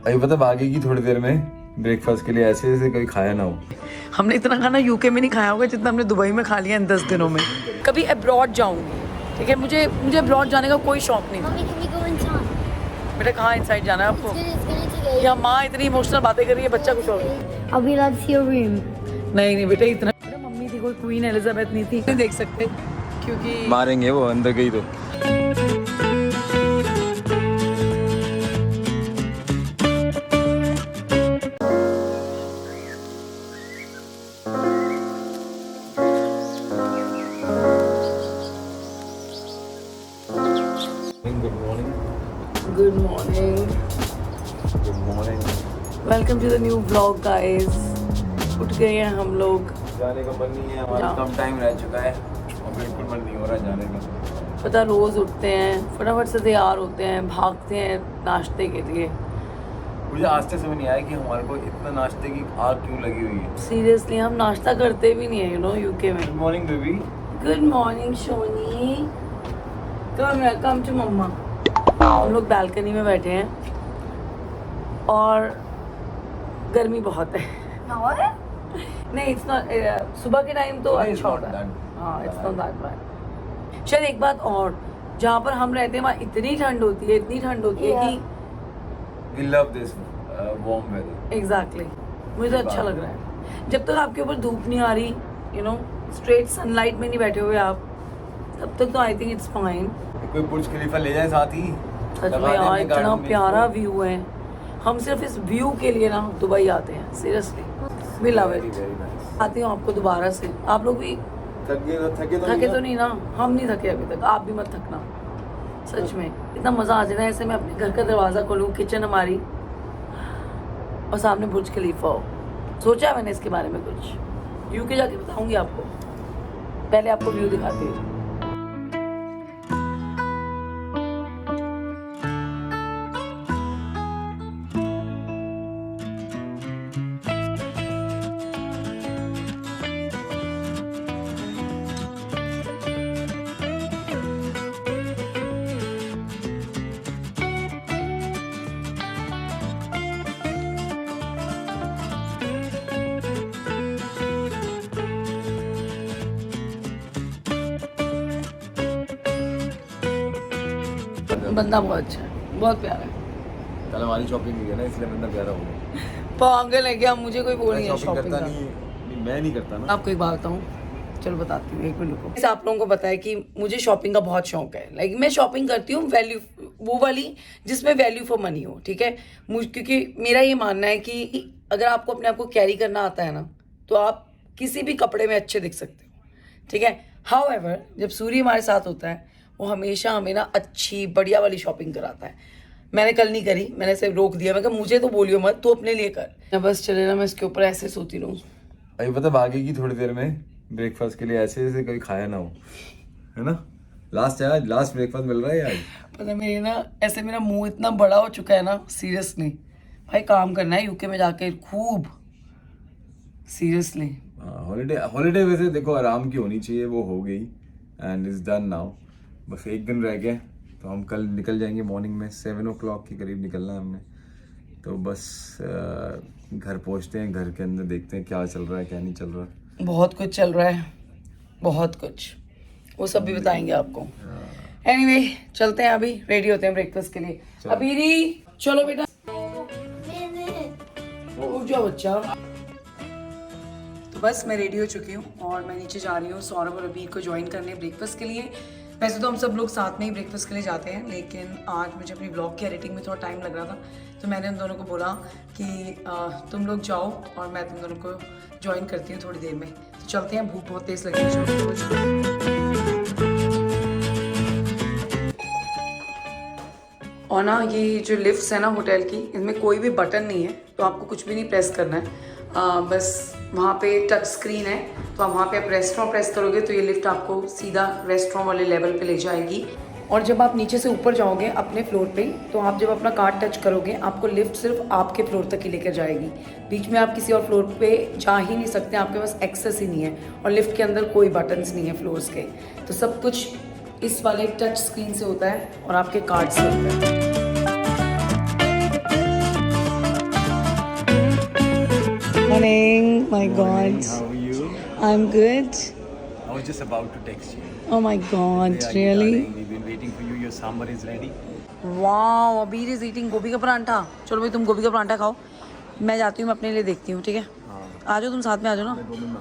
अभी पता भागेगी थोड़ी देर में ब्रेकफास्ट के लिए, ऐसे जैसे कोई खाया ना हो। हमने इतना खाना यूके में नहीं खाया होगा जितना हमने दुबई में खा लिया इन 10 दिनों में। कभी अब्रॉड जाऊंगी, ठीक है, मुझे अब्रॉड जाने का कोई शौक नहीं था। बेटा कहाँ इनसाइड जाना है आपको? या माँ इतनी इमोशनल बातें कर रही है, बच्चा कुछ और। अभी नहीं बेटा इतना, मम्मी थी, कोई क्वीन एलिजाबेथ नहीं थी, नहीं देख सकते क्योंकि मारेंगे वो अंदर गई तो। Good morning, welcome to the new vlog guys. उठ गए हैं हम लोग, जाने का मन नहीं है हमारा, कम टाइम रह चुका है और बिल्कुल मन नहीं हो रहा जाने का। पता रोज़ उठते हैं, फटाफट से तैयार होते हैं, भागते हैं नाश्ते के लिए। मुझे आज तक समझ नहीं आया कि हमारे को इतना नाश्ते की आग क्यों लगी हुई है। सीरियसली हम नाश्ता करते भी नहीं है, यू नो, यूके में। Good morning baby. Good morning शोनी, कम टू मम्मा। हम लोग बालकनी में बैठे हैं और गर्मी बहुत है। नहीं इट्स नॉट, सुबह के टाइम तो अच्छा होता है, हाँ इट्स नॉट दैट बैड। शायद एक बात और, जहाँ पर हम रहते हैं वहाँ इतनी ठंड होती है, इतनी ठंड होती है कि We love this warm weather. Exactly मुझे तो अच्छा लग रहा है। जब तक आपके ऊपर धूप नहीं आ रही, यू नो, स्ट्रेट सनलाइट में नहीं बैठे हुए आप, तब तक तो आई थिंक इट्स फाइन। कोई बुर्ज खलीफा ले जाए साथ ही। सच में यार इतना प्यारा व्यू है, हम सिर्फ इस व्यू के लिए ना दुबई आते हैं, सीरियसली वी लव इट। आती हूँ आपको दोबारा से, आप लोग भी थके तो नहीं ना? हम नहीं थके अभी तक, आप भी मत थकना। सच में इतना मज़ा आ जाता है ऐसे मैं अपने घर का दरवाज़ा खोलूँ, किचन हमारी और सामने बुर्ज खलीफा हो। सोचा है मैंने इसके बारे में कुछ, यूके जाके बताऊँगी आपको, पहले आपको व्यू दिखाती हूँ। बंदा बहुत अच्छा है, बहुत प्यारा है। कल हमारी शॉपिंग हुई है ना, इसलिए बंदा प्यारा हो गया। पागल है क्या? मुझे कोई बोल नहीं है शॉपिंग करता का। नहीं, मैं नहीं करता ना। आपको एक बात बताऊँ, चलो बताती हूँ, एक मिनट रुको। जैसे आप लोगों को पता है कि मुझे शॉपिंग का बहुत शौक है, लाइक मैं शॉपिंग करती हूँ वैल्यू, वो वाली जिसमें वैल्यू फॉर मनी हो, ठीक है। क्योंकि मेरा ये मानना है कि अगर आपको अपने आप को कैरी करना आता है ना, तो आप किसी भी कपड़े में अच्छे दिख सकते हो, ठीक है। हाउएवर जब सूर्य हमारे साथ होता है, वो हमेशा हमें ना अच्छी बढ़िया वाली शॉपिंग कराता है। मैंने कल नहीं करी, मैंने सिर्फ रोक दिया, मैं कहा मुझे तो बोलियो मत, तू अपने लिए कर। मैं बस चले ना, मैं इसके ऊपर ऐसे सोती रहूँ। अभी पता भागेगी थोड़ी देर में ब्रेकफास्ट के लिए, ऐसे जैसे कोई खाया ना हो, है ना। लास्ट ब्रेकफास्ट मिल रहा है यार। पता मेरे ना ऐसे मेरा मुंह इतना बड़ा हो चुका है ना, सीरियसली भाई काम करना है यूके में जाके खूब, सीरियसली। हॉलीडे वैसे देखो आराम की होनी चाहिए, वो हो गई एंड इज डन नाउ। बस एक दिन रह गया, तो हम कल निकल जाएंगे मॉर्निंग में 7 o'clock के करीब निकलना है हमने। तो बस घर पहुंचते हैं, घर के अंदर देखते हैं क्या चल रहा है क्या नहीं चल रहा है। बहुत कुछ चल रहा है, बहुत कुछ, वो सब भी बताएंगे आपको। एनीवे चलते हैं, अभी रेडी होते हैं ब्रेकफास्ट के लिए। अभी चलो बेटा, उठ जाओ बच्चा। तो बस मैं रेडी हो चुकी हूँ और मैं नीचे जा रही हूँ सौरभ और अबीर को ज्वाइन करने ब्रेकफास्ट के लिए। वैसे तो हम सब लोग साथ में ही ब्रेकफास्ट के लिए जाते हैं, लेकिन आज मुझे अपनी ब्लॉग की एडिटिंग में थोड़ा टाइम लग रहा था, तो मैंने उन दोनों को बोला कि तुम लोग जाओ और मैं तुम दोनों को ज्वाइन करती हूँ थोड़ी देर में। तो चलते हैं, भूख बहुत तेज़ लगी है। और ना ये जो लिफ्ट्स है ना होटल की, इनमें कोई भी बटन नहीं है, तो आपको कुछ भी नहीं प्रेस करना है। बस वहाँ पे टच स्क्रीन है, तो आप वहाँ पे आप रेस्टोरेंट प्रेस करोगे तो ये लिफ्ट आपको सीधा रेस्टोरेंट वाले लेवल पे ले जाएगी। और जब आप नीचे से ऊपर जाओगे अपने फ्लोर पे, तो आप जब अपना कार्ड टच करोगे, आपको लिफ्ट सिर्फ आपके फ्लोर तक ही लेकर जाएगी। बीच में आप किसी और फ्लोर पे जा ही नहीं सकते, आपके पास एक्सेस ही नहीं है। और लिफ्ट के अंदर कोई बटन्स नहीं है फ्लोर्स के, तो सब कुछ इस वाले टच स्क्रीन से होता है और आपके कार्ड से होता है। Morning, my God. How are you? I'm good. I was just about to text you. Oh my God, Where are you, really? darling? We've been waiting for you. Your sambar is ready. Wow, अबीर is eating गोभी का परांठा. चलो भाई तुम गोभी का परांठा खाओ. मैं जाती हूँ, मैं अपने लिए देखती हूँ, ठीक है? आ जाओ तुम साथ में, आ जाओ ना. 2 मिनट में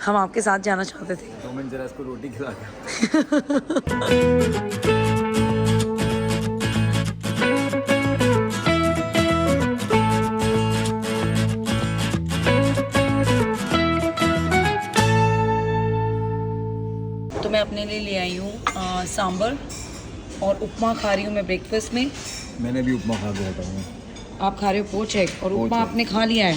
हम आपके साथ जाना चाहते थे. 2 मिनट जरा इसको रोटी खिला के. तो मैं अपने लिए ले आई हूँ सांबर और उपमा खा रही हूँ मैं ब्रेकफास्ट में. मैंने भी उपमा खा के हटा हूँ. आप खा रहे हो पोच एग और पोच उपमा एग. आपने खा लिया है.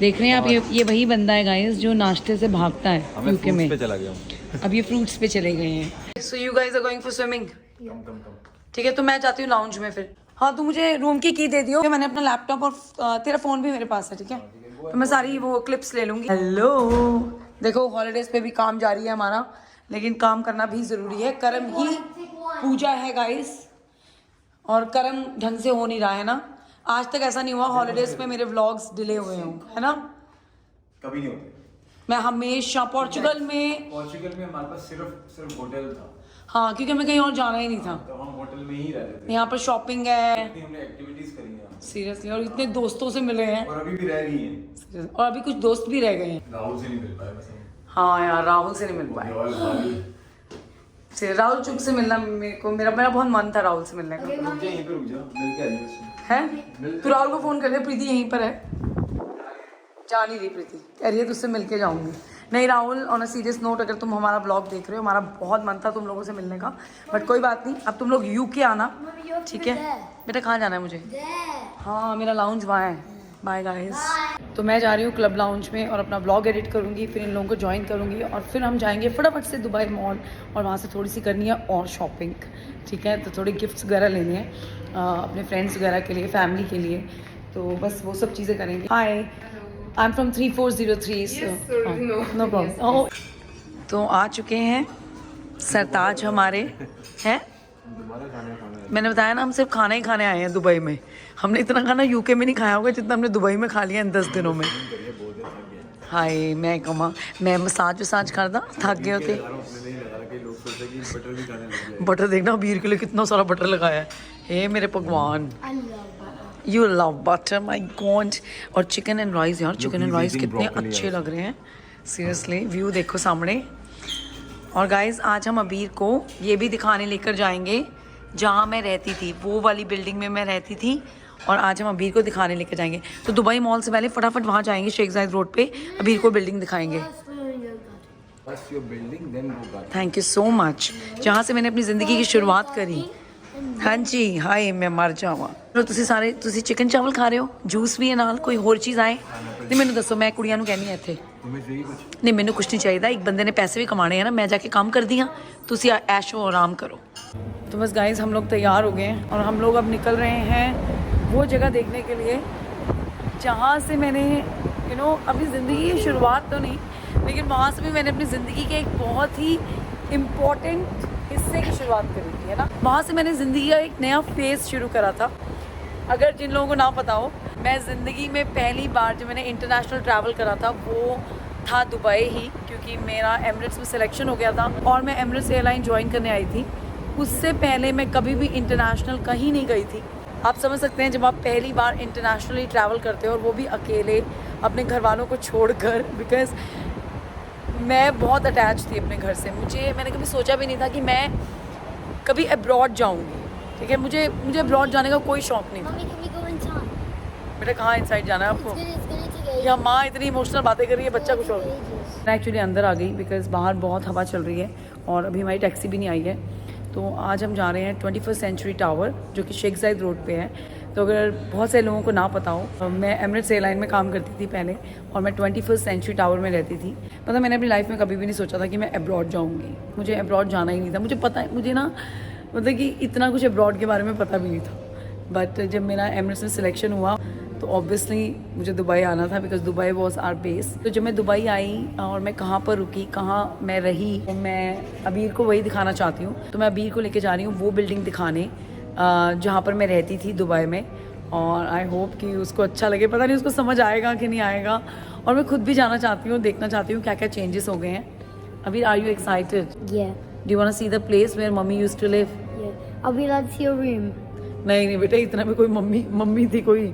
देख रहे हैं आप, ये वही बंदा है गाइस जो नाश्ते से भागता है मैं यूके में. फ्रूट्स पे चला गया हूँ. अब ये फ्रूट्स पे चले गए हैं. So you guys are going for swimming. Come. ठीक है, तो मैं जाती हूँ लाउंज में फिर. हाँ, तू मुझे रूम की दे दियो. मैंने अपना लैपटॉप और तेरा फोन भी मेरे पास है, ठीक है? तो मैं सारी वो क्लिप्स ले लूंगी. हेलो, देखो हॉलीडेज पे भी काम जारी है हमारा, लेकिन काम करना भी जरूरी है. कर्म ही पूजा है गाइस, और कर्म ढंग से हो नहीं रहा है ना. आज तक ऐसा नहीं हुआ हॉलीडेज पे मेरे व्लॉग्स डिले हुए हों, है ना? कभी नहीं होते. मैं हमेशा पोर्चुगल में हमारे पास सिर्फ होटल था. हाँ, क्योंकि हमें कहीं और जाना ही नहीं था. तो हम होटल में ही रहते थे. यहाँ पर शॉपिंग है इतनी हमने एक्टिविटीज करी हैं सीरियसली, और इतने दोस्तों से मिले हैं, और अभी भी रह गई हैं. Seriously, और अभी कुछ दोस्त भी रह गए हैं. राहुल से नहीं मिल पाए बस हम. हाँ यार, राहुल से नहीं मिल पाए. और भाभी राहुल चुप से मिलना मेरा बहुत मन था राहुल से मिलने का. रुक जा, यहीं पे रुक जा, मिल के आइए उससे. है, तू राहुल को फोन कर दे. प्रीति यहीं पर है, जा नहीं रही प्रीति, कह रही है तुझसे मिल के जाऊंगी. नहीं Rahul, on a serious note, अगर तुम हमारा ब्लॉग देख रहे हो, हमारा बहुत मन था तुम लोगों से मिलने का, बट कोई बात नहीं. अब तुम लोग यूके आना, ठीक है? बेटा कहाँ जाना है मुझे? हाँ, मेरा लाउंज वहाँ है. Bye guys. तो मैं जा रही हूँ क्लब लाउंज में और अपना ब्लॉग एडिट करूँगी, फिर इन लोगों को ज्वाइन करूँगी और फिर हम जाएंगे फटाफट से दुबई मॉल, और वहाँ से थोड़ी सी करनी है और शॉपिंग, ठीक है? तो थोड़ी गिफ्ट्स वगैरह लेने हैं अपने फ्रेंड्स वगैरह के लिए, फैमिली के लिए. तो बस वो सब चीज़ें करेंगे. Hi, I am from 3403. No problem. तो आ चुके हैं सरताज हमारे हैं. मैंने बताया ना, हम सिर्फ खाना ही खाने आए हैं दुबई में. हमने इतना खाना यूके में नहीं खाया होगा जितना हमने दुबई में खा लिया इन 10 दिनों में. हाय, मैं मसाज करदा थक गए होते. बटर देखना, बीर के लिए कितना सारा बटर लगाया है. हे मेरे भगवान, you love butter, my God. और चिकन एंड राइस यार, चिकन एंड राइस कितने अच्छे लग रहे हैं सीरियसली. व्यू देखो सामने. और गाइज आज हम अबीर को ये भी दिखाने लेकर जाएंगे जहाँ मैं रहती थी, वो वाली बिल्डिंग में मैं रहती थी, और आज हम अबीर को दिखाने लेकर जाएंगे. तो दुबई मॉल से पहले फटाफट वहाँ जाएंगे, शेख जायद रोड पे अबीर को बिल्डिंग दिखाएंगे. Thank you so much. जहाँ से मैंने अपनी ज़िंदगी की शुरुआत करी. हाँ जी, हाय मैं मर जावा. ਤੁਸੀਂ चिकन चावल खा रहे हो, जूस भी है नाल, कोई होर चीज़ आए ਤੇ ਮੈਨੂੰ ਦੱਸੋ. ਮੈਂ ਕੁੜੀਆਂ ਨੂੰ ਕਹਿੰਦੀ ਆ ਇੱਥੇ, नहीं मैंने कुछ नहीं चाहिए. एक बंदे ने पैसे भी कमाने हैं ना, मैं जाके काम कर दिया, तुसी ऐशो आराम करो. तो बस गाइस हम लोग तैयार हो गए हैं और हम लोग अब निकल रहे हैं वो जगह देखने के लिए जहाँ से मैंने अपनी ज़िंदगी की शुरुआत तो नहीं, लेकिन वहाँ से भी मैंने अपनी ज़िंदगी के एक बहुत ही इम्पोर्टेंट हिस्से की शुरुआत करी थी, है ना? वहाँ से मैंने ज़िंदगी का एक नया फेज़ शुरू करा था. अगर जिन लोगों को ना पता हो, मैं ज़िंदगी में पहली बार जब मैंने इंटरनेशनल ट्रैवल करा था वो था दुबई ही, क्योंकि मेरा एमिरेट्स में सिलेक्शन हो गया था और मैं एमिरेट्स एयरलाइन ज्वाइन करने आई थी. उससे पहले मैं कभी भी इंटरनेशनल कहीं नहीं गई थी. आप समझ सकते हैं, जब आप पहली बार इंटरनेशनली ट्रैवल करते हो और वो भी अकेले अपने घर वालों को छोड़कर, बिकॉज मैं बहुत अटैच थी अपने घर से. मैंने कभी सोचा भी नहीं था कि मैं कभी अब्रॉड जाऊँगी, ठीक है? मुझे अब्रॉड जाने का कोई शौक़ नहीं था. बेटा कहाँ इनसाइड जाना है आपको? या माँ इतनी इमोशनल बातें कर रही है, बच्चा कुछ और. मैं एक्चुअली अंदर आ गई बिकॉज बाहर बहुत हवा चल रही है और अभी हमारी टैक्सी भी नहीं आई है. तो आज हम जा रहे हैं 21st सेंचुरी टावर, जो कि शेख जायद रोड पे है. तो अगर बहुत से लोगों को ना पता हो, मैं एमिरेट्स एयरलाइन में काम करती थी पहले और मैं 21st सेंचुरी टावर में रहती थी. मतलब मैंने अपनी लाइफ में कभी भी नहीं सोचा था कि मैं अब्रॉड जाऊँगी. मुझे अब्रॉड जाना ही नहीं था. मुझे पता है, मुझे ना मतलब कि इतना कुछ अब्रॉड के बारे में पता भी नहीं था. बट जब मेरा एमिरेट्स में सिलेक्शन हुआ तो ऑब्वियसली मुझे दुबई आना था, because Dubai was our base. तो जब मैं दुबई आई और मैं कहाँ पर रुकी, कहाँ मैं रही, तो मैं अबीर को वही दिखाना चाहती हूँ. तो मैं अबीर को लेके जा रही हूँ वो बिल्डिंग दिखाने जहाँ पर मैं रहती थी दुबई में. और आई होप कि उसको अच्छा लगे. पता नहीं उसको समझ आएगा कि नहीं आएगा. और मैं खुद भी जाना चाहती हूँ, देखना चाहती हूँ क्या क्या चेंजेस हो गए हैं. अभी are you excited? Yeah. Do you want to see the place where mummy used to live? Yeah. I'll be allowed to see your room. नहीं बेटा, इतना भी कोई मम्मी थी कोई,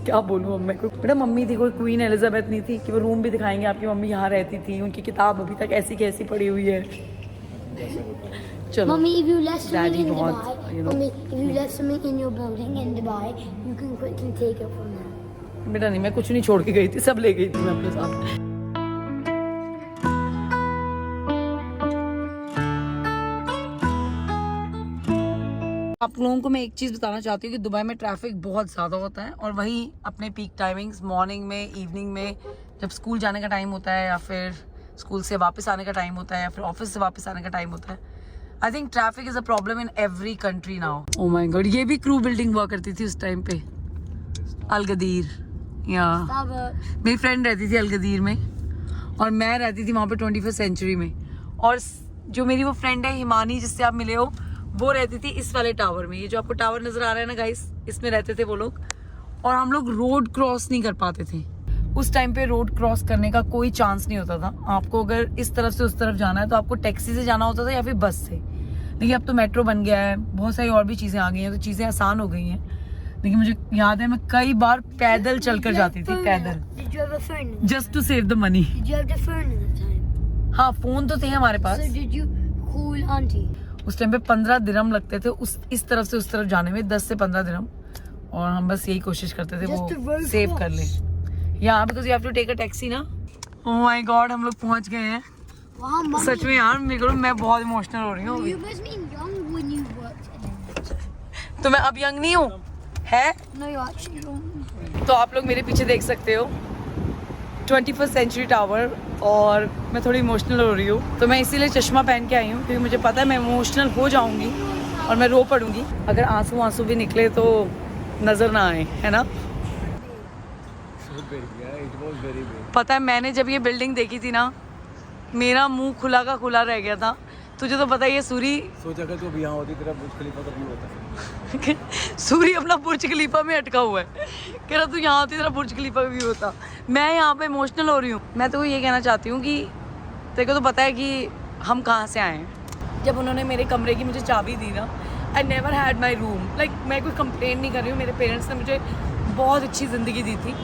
क्या बोलूँ अब मैं, कोई बेटा मम्मी थी कोई क्वीन एलिजाबेथ नहीं थी कि वो रूम भी दिखाएंगे आपकी मम्मी यहाँ रहती थी. उनकी किताब अभी तक ऐसी की ऐसी पड़ी हुई है. चलो Mommy, if you left something Daddy in wants, Dubai, you know. Mommy, if you left something in your building in Dubai, you can quickly take it from there. बेटा नहीं, मैं कुछ नहीं छोड़ के गई थी, सब ले गई थी मैं अपने साथ. आप लोगों को मैं एक चीज़ बताना चाहती हूँ कि दुबई में ट्रैफिक बहुत ज़्यादा होता है. और वही अपने पीक टाइमिंग्स मॉर्निंग में, इवनिंग में, जब स्कूल जाने का टाइम होता है या फिर स्कूल से वापस आने का टाइम होता है या फिर ऑफिस से वापस आने का टाइम होता है. I think traffic is a problem in every country now. Oh my God, ये भी क्रू बिल्डिंग हुआ करती थी उस टाइम पे, अलगदीर. या मेरी फ्रेंड रहती थी अलगदीर में और मैं रहती थी वहाँ पे 21st सेंचुरी में. और जो मेरी वो फ्रेंड है हिमानी, जिससे आप मिले हो, वो रहती थी इस वाले टावर में. ये जो आपको टावर नजर आ रहा है ना गाइस, इसमें रहते थे वो लोग. और हम लोग रोड क्रॉस नहीं कर पाते थे उस टाइम पे. रोड क्रॉस करने का कोई चांस नहीं होता था. आपको अगर इस तरफ से उस तरफ जाना है तो आपको टैक्सी से जाना होता था या फिर बस से. देखिए अब तो मेट्रो बन गया है, बहुत सारी और भी चीजें आ गई हैं, तो चीजें आसान हो गई हैं. लेकिन मुझे याद है मैं कई बार पैदल चलकर जाती थी, पैदल, Did you have a phone? Just to save the money. Did you have the phone at the time? हाँ, फोन तो थे हमारे पास. So did you call auntie? उस टाइम पे 15 दिरहम लगते थे इस तरफ से उस तरफ जाने में, 10 से 15 दिरहम. और हम बस यही कोशिश करते थे Just to वो road सेव कर cross. ले. या because you have to take a taxi ना. ओह माय गॉड, हम लोग पहुंच गए हैं. Wow, Mommy. सच में यार मेरे को, मैं बहुत इमोशनल हो रही हूँ अभी. You must be young when you worked in it. तो मैं अब यंग नहीं हूँ है. No, you're actually young. तो आप लोग मेरे पीछे देख सकते हो 21st सेंचुरी टावर. और मैं थोड़ी इमोशनल हो रही हूँ, तो मैं इसीलिए चश्मा पहन के आई हूँ, क्योंकि मुझे पता है मैं इमोशनल हो जाऊँगी और मैं रो पड़ूंगी. अगर आंसू भी निकले तो नज़र ना आए, है ना. पता है मैंने जब ये बिल्डिंग देखी थी ना, मेरा मुंह खुला का खुला रह गया था. तुझे तो पता ही है सूरी, सोचा कर तू भी यहाँ होती तेरा बुर्ज खलीफा का व्यू होता. सूरी अपना बुर्ज खलीफा में अटका हुआ है. कह रहा तू यहाँ होती तेरा बुर्ज खलीफा भी होता. मैं यहाँ पे इमोशनल हो रही हूँ. मैं तो ये कहना चाहती हूँ कि तेरे को तो पता है कि हम कहाँ से आए हैं. जब उन्होंने मेरे कमरे की मुझे चाबी दी ना, I never had my room. Like मैं कोई कंप्लेन नहीं कर रही हूँ, मेरे पेरेंट्स ने मुझे बहुत अच्छी ज़िंदगी दी थी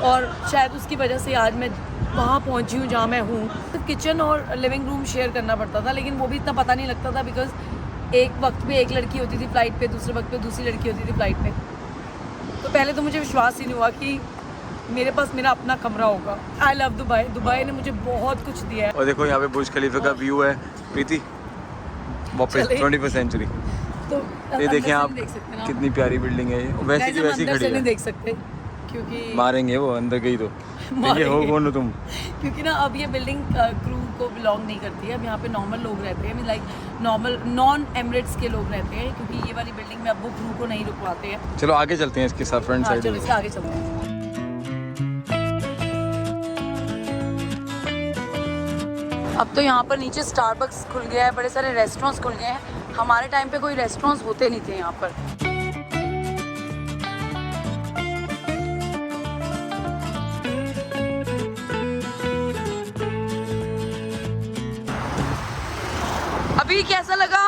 और शायद उसकी वजह से आज मैं वहाँ पहुँची हूँ जहाँ मैं हूँ. तो किचन और लिविंग रूम शेयर करना पड़ता था, लेकिन वो भी इतना पता नहीं लगता था बिकॉज एक वक्त पे एक लड़की होती थी फ्लाइट पे, दूसरे वक्त पे दूसरी लड़की होती थी फ्लाइट पे. तो पहले तो मुझे विश्वास ही नहीं हुआ कि मेरे पास मेरा अपना कमरा होगा. I love Dubai. दुबई ने मुझे बहुत कुछ दिया है. और देखो यहाँ पे बुर्ज खलीफा का व्यू है प्रीति, वापस 21st सेंचुरी. तो ये देखिए आप, देख सकते हैं ना. कितनी प्यारी बिल्डिंग है ये. वैसे Guys, की हम वैसी अंदर खड़ी से नहीं है. देख सकते क्योंकि मारेंगे वो अंदर गई तो. ये हो मारेंगे. कौन हो तुम? क्योंकि ना अब ये बिल्डिंग क्रू को बिलोंग नहीं करती है. अब यहाँ पे नॉर्मल लोग रहते हैं, लाइक नॉर्मल नॉन एमिरेट्स के लोग रहते हैं, क्योंकि ये वाली बिल्डिंग में अब वो क्रू को नहीं रुकवाते हैं. चलो आगे चलते हैं इसके साथ, फ्रंट हाँ, साइड. चलो इसके आगे चलते हैं. अब तो यहाँ पर नीचे स्टारबक्स खुल गया है, बड़े सारे रेस्टोरेंट्स खुल गए हैं. हमारे टाइम पे कोई रेस्टोरेंट्स होते नहीं थे यहाँ पर. अभी कैसा लगा?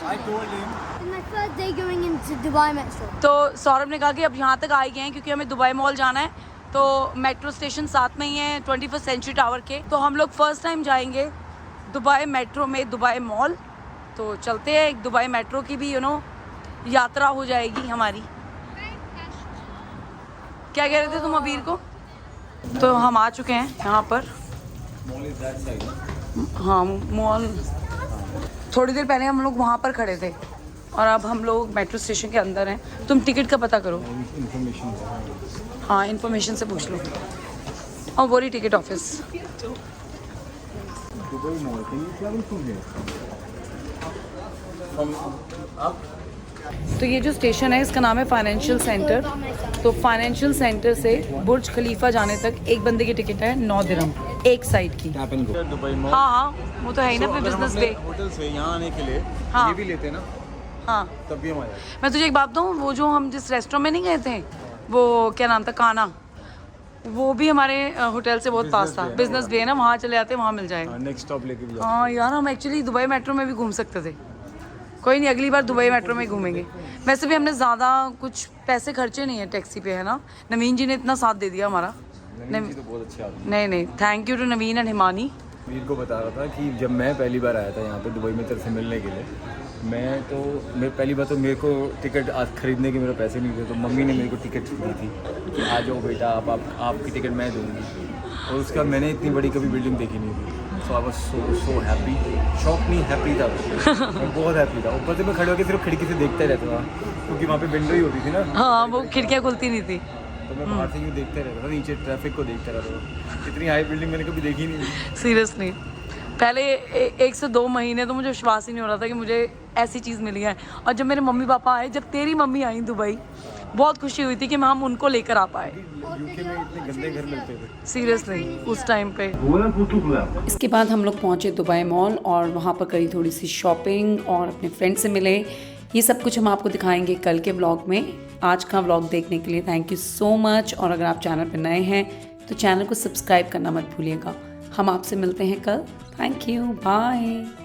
I told him. It's my first day going into Dubai Metro. तो सौरभ ने कहा कि अब यहाँ तक आ गए हैं क्योंकि हमें दुबई मॉल जाना है. तो मेट्रो स्टेशन साथ में ही है 21st सेंचुरी टावर के. तो हम लोग फर्स्ट टाइम जाएंगे दुबई मेट्रो में दुबई मॉल. तो चलते हैं. एक दुबई मेट्रो की भी यात्रा हो जाएगी हमारी. क्या कह रहे थे तुम अबीर को? तो हम आ चुके हैं यहाँ पर. हाँ मॉल. थोड़ी देर पहले हम लोग वहाँ पर खड़े थे और अब हम लोग मेट्रो स्टेशन के अंदर हैं. तुम टिकट का पता करो. हाँ, इन्फॉर्मेशन से पूछ लो. और वो रही ticket office. Dubai Mall. Can you travel from here? Up? तो ये जो स्टेशन है इसका नाम है फाइनेंशियल सेंटर. तो फाइनेंशियल सेंटर से बुर्ज खलीफा जाने तक एक बंदे की टिकट है 9 दिरहम. एक साइड की। Tap and go. Dubai mall. हाँ हाँ वो तो है ही ना, अपने बिजनेस पे। होटल से यहाँ आने के लिए हाँ। ये भी लेते हैं ना, हाँ तब भी हम आ जाते। मैं तुझे एक बात बताऊँ, वो जो हम जिस रेस्टोरेंट में नहीं गए थे, वो क्या नाम था, काना, वो भी हमारे होटल से बहुत पास था। बिजनेस वे है ना, वहाँ चले जाते, वहाँ मिल जाएगा। नेक्स्ट स्टॉप लेके भी जाते। हाँ यार, हम एक्चुअली दुबई मेट्रो में भी घूम सकते थे। कोई नहीं, अगली बार दुबई मेट्रो में ही घूमेंगे। वैसे भी हमने ज़्यादा कुछ पैसे खर्चे नहीं है टैक्सी पे, है ना। नवीन जी ने इतना साथ दे दिया हमारा। नवीन जी तो बहुत अच्छे आदमी। नहीं नहीं, thank you to Naveen and Himani. Veer को बता रहा था कि जब मैं पहली बार आया था यहाँ पे दुबई में तेरे से मिलने के लिए, मैं पहली बार तो मेरे को टिकट आज खरीदने के मेरे पैसे नहीं थे, तो मम्मी ने मेरे को टिकट दी थी कि आ जाओ बेटा, आपकी टिकट मैं दूँगी। और उसका मैंने इतनी बड़ी कभी बिल्डिंग देखी नहीं थी। So I was so happy, shock नहीं, हैप्पी था मैं बहुत हैप्पी था। ऊपर से मैं खड़े होकर सिर्फ खिड़की से देखता ही रहता था, क्योंकि वहाँ पे विंडो ही होती थी ना। हाँ, वो खिड़कियाँ खुलती नहीं थी, तो मैं बाहर से यूँ देखते रहता था, नीचे ट्रैफिक को देखता रहता था। इतनी हाई बिल्डिंग मैंने कभी देखी नहीं। सीरियसली। पहले 1 से 2 महीने तो मुझे विश्वास ही नहीं हो रहा था कि मुझे ऐसी चीज़ मिली है। और जब मेरे मम्मी पापा आए, जब तेरी मम्मी आई दुबई, बहुत खुशी हुई थी कि हम उनको लेकर आ पाए। यूके में इतने गंदे घर मिलते थे सीरियसली उस टाइम पे। इसके बाद हम लोग पहुँचे दुबई मॉल और वहाँ पर करी थोड़ी सी शॉपिंग और अपने फ्रेंड से मिले। ये सब कुछ हम आपको दिखाएंगे कल के व्लॉग में। आज का व्लॉग देखने के लिए थैंक यू सो मच। और अगर आप चैनल पर नए हैं तो चैनल को सब्सक्राइब करना मत भूलिएगा। हम आपसे मिलते हैं कल। Thank you, bye.